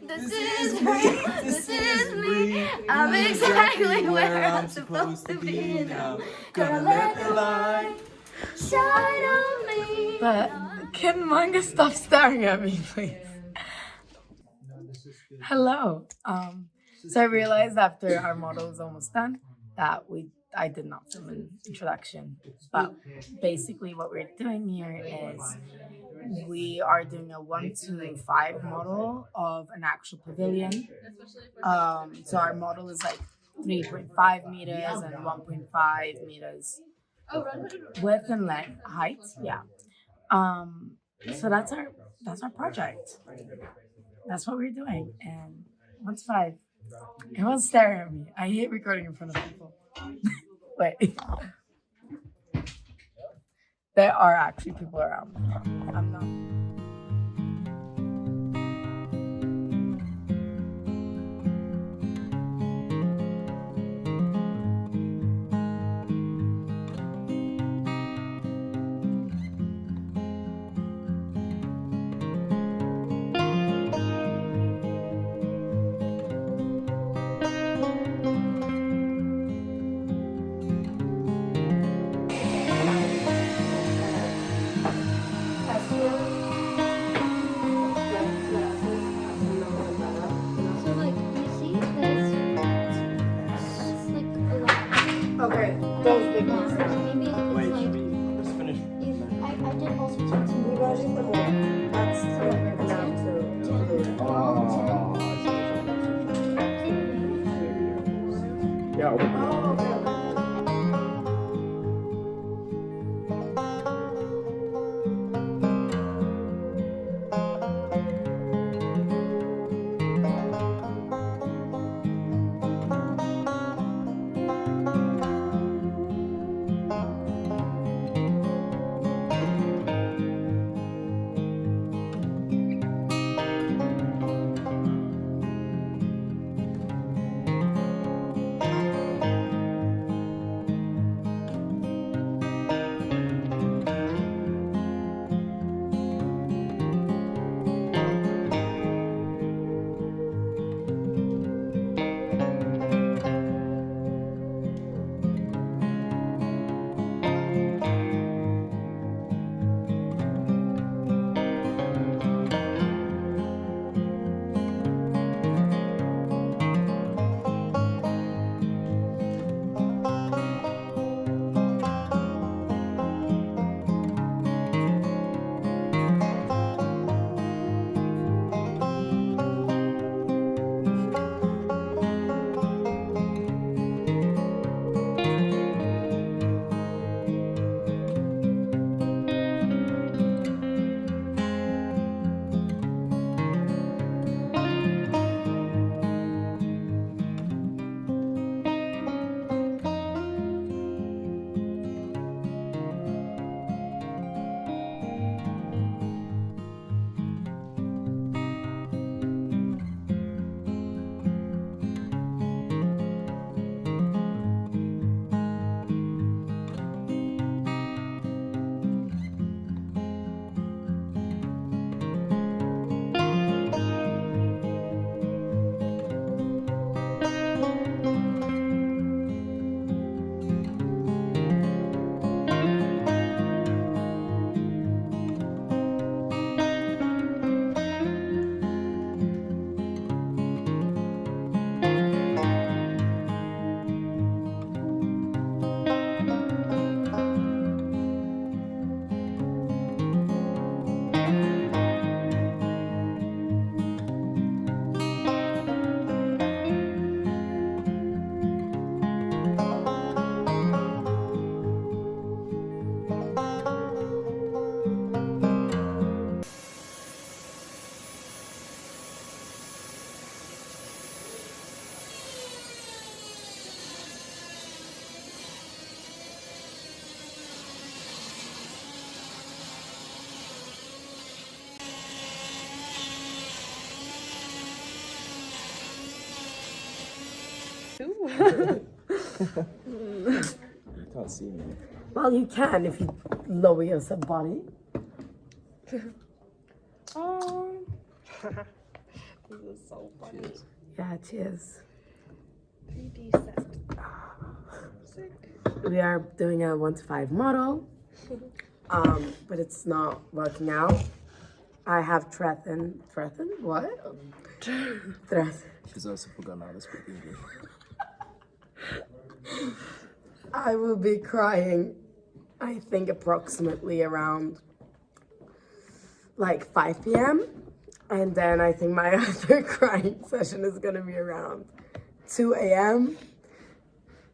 This is me. This is me. I'm exactly where I'm supposed to be now. Gonna let the light shine on me. But can Manga stop staring at me, please? Hello. So I realized after our model was almost done that I did not film an introduction. But basically what we're doing here is we are doing a 1-to-5 model of an actual pavilion. So our model is like 3.5 meters and 1.5 meters width and length, height. Yeah. So that's our project. That's what we're doing. And 1-to-5. Everyone's staring at me. I hate recording in front of people. Wait. There are actually people around me. I'm not. Okay, those big ones. Maybe it's Wait, like, should we just finish? I did also take some. We got in the hole. That's what we're down to. Yeah, open it. Oh, okay. You can't see me. Well, you can if you lower your body. This is so funny. Cheers. Yeah, cheers. 3D set. Sick. We are doing a 1 to 5 model, but it's not working out. I have threatened. What? Threatened. She's also forgotten how to speak English. I will be crying, I think, approximately around like 5 p.m. And then I think my other crying session is gonna be around 2 a.m.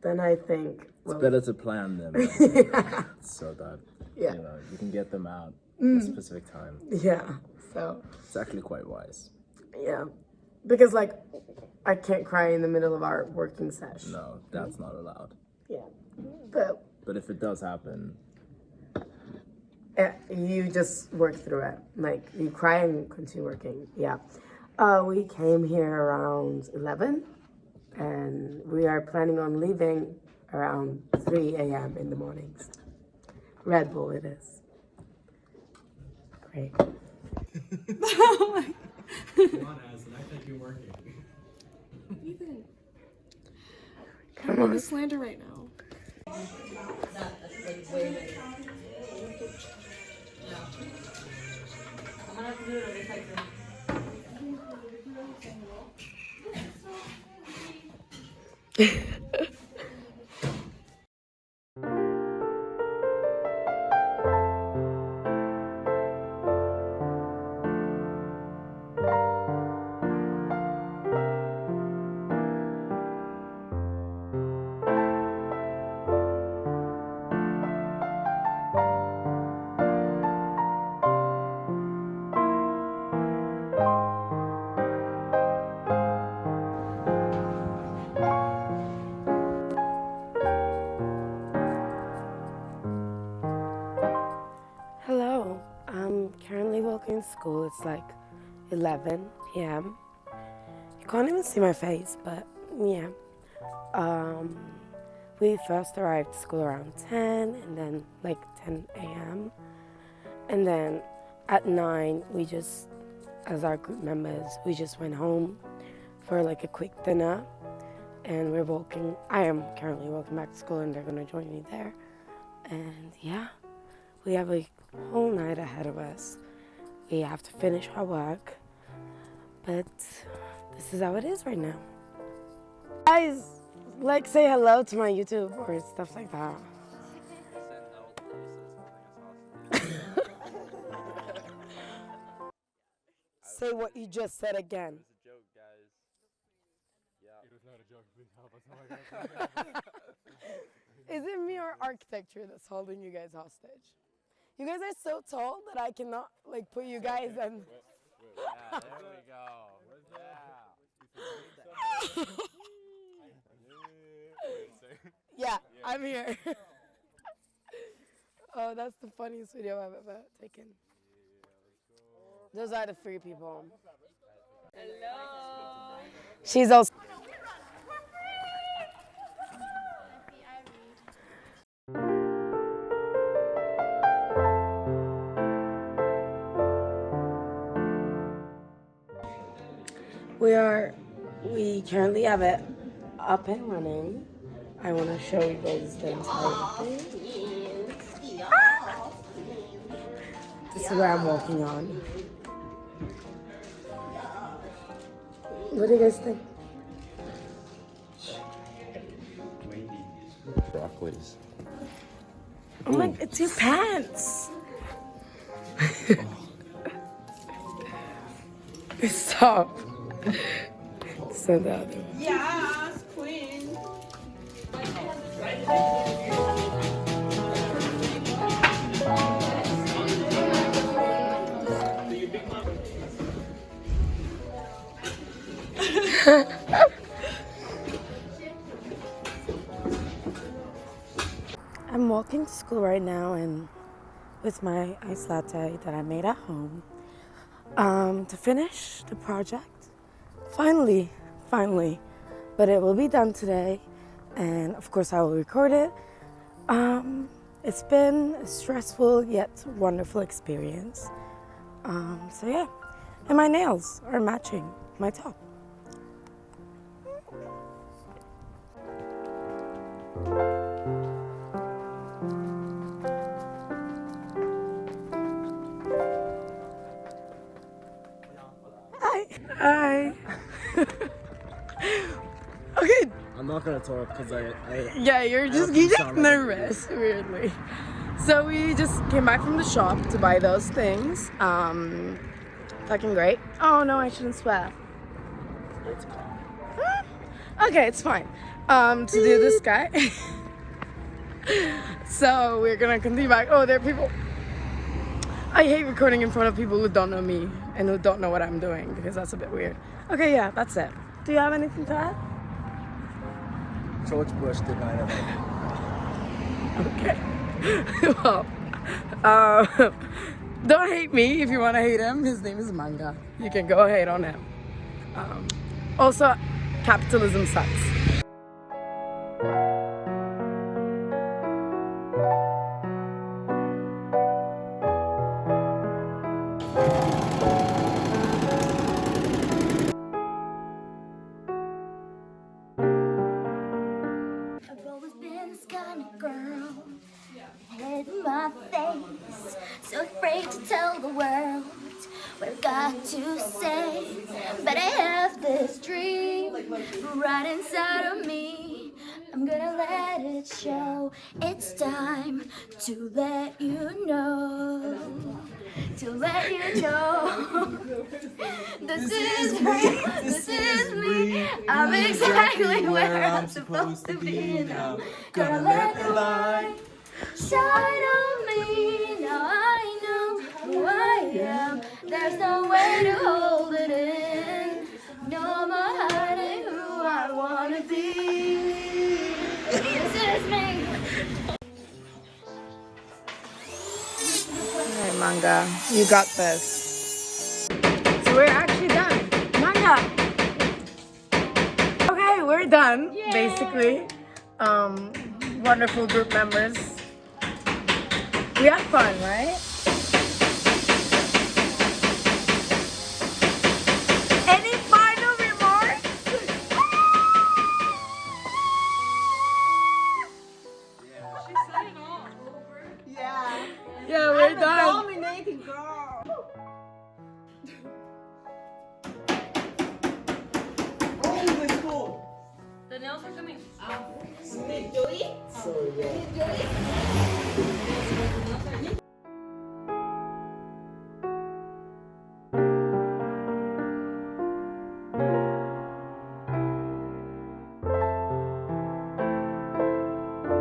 Then I think, It's better to plan them yeah, so that Yeah. you know you can get them out at a specific time. yeah. So It's actually quite wise. yeah, because like I can't cry in the middle of our working session. No, that's not allowed. Yeah, But if it does happen, you just work through it. Like you cry and continue working. Yeah. We came here around 11, and we are planning on leaving around 3 a.m. in the mornings. Red Bull it is. Great. Come on, Asin. I think you're working. Ethan, Come on. the slander right now. Hello. I'm currently walking to school. It's like 11 p.m. You can't even see my face, but yeah. We first arrived at school around 10 and then like 10 a.m. And then at 9, we just, as our group members, we just went home for like a quick dinner. And I am currently walking back to school and they're gonna join me there. And yeah, we have a whole night ahead of us. We have to finish our work, but this is how it is right now. Guys, like say hello to my YouTube or stuff like that. Say what you just said again. Is it me or architecture that's holding you guys hostage? You guys are so tall that I cannot like put you guys in. Yeah, there we go. Yeah, I'm here. Oh, that's the funniest video I've ever taken. Those are the 3 people. Hello. She's also. We currently have it up and running. I want to show you guys the entire thing. This is where I'm walking on. What do you guys think? broccolis. Oh my, it's your pants. Stop. Send that. Yes, queen. I'm walking to school right now and with my iced latte that I made at home to finish the project. Finally, but it will be done today, and of course I will record it. It's been a stressful yet wonderful experience. So yeah, And my nails are matching my top. Hi. Hi. Okay. I'm not gonna talk because I Yeah, you sound just like nervous, weirdly. So we just came back from the shop to buy those things. Fucking great. Oh no, I shouldn't swear. Okay, it's fine. To do this guy. So we're gonna continue back. Oh, there are people. I hate recording in front of people who don't know me and who don't know what I'm doing because that's a bit weird. Okay, yeah, that's it. Do you have anything to add? George Bush did 9/11. Okay. Well, don't hate me if you want to hate him. His name is Manga. You can go hate on him. Also, capitalism sucks. I've always been this kind of girl, head in my face, so afraid to tell the world what I've got to say. But I have this dream right inside of me. I'm gonna let it show. It's time to let you know. To let you know. This is me. This is me. I'm exactly where I'm supposed to be now. Gonna let the light shine on me. Now I know who I am. There's no way to hold it in. No more hiding who I wanna be. This is me. Alright, Manga, you got this. So we're actually done. Manga! Okay, we're done, basically. Wonderful group members. We had fun, right? Any final remarks? She's signing off. Yeah. Yeah, we're done. Dominating girl. Oh, it's cool. The nails are coming out. Did you do it? Did you do it?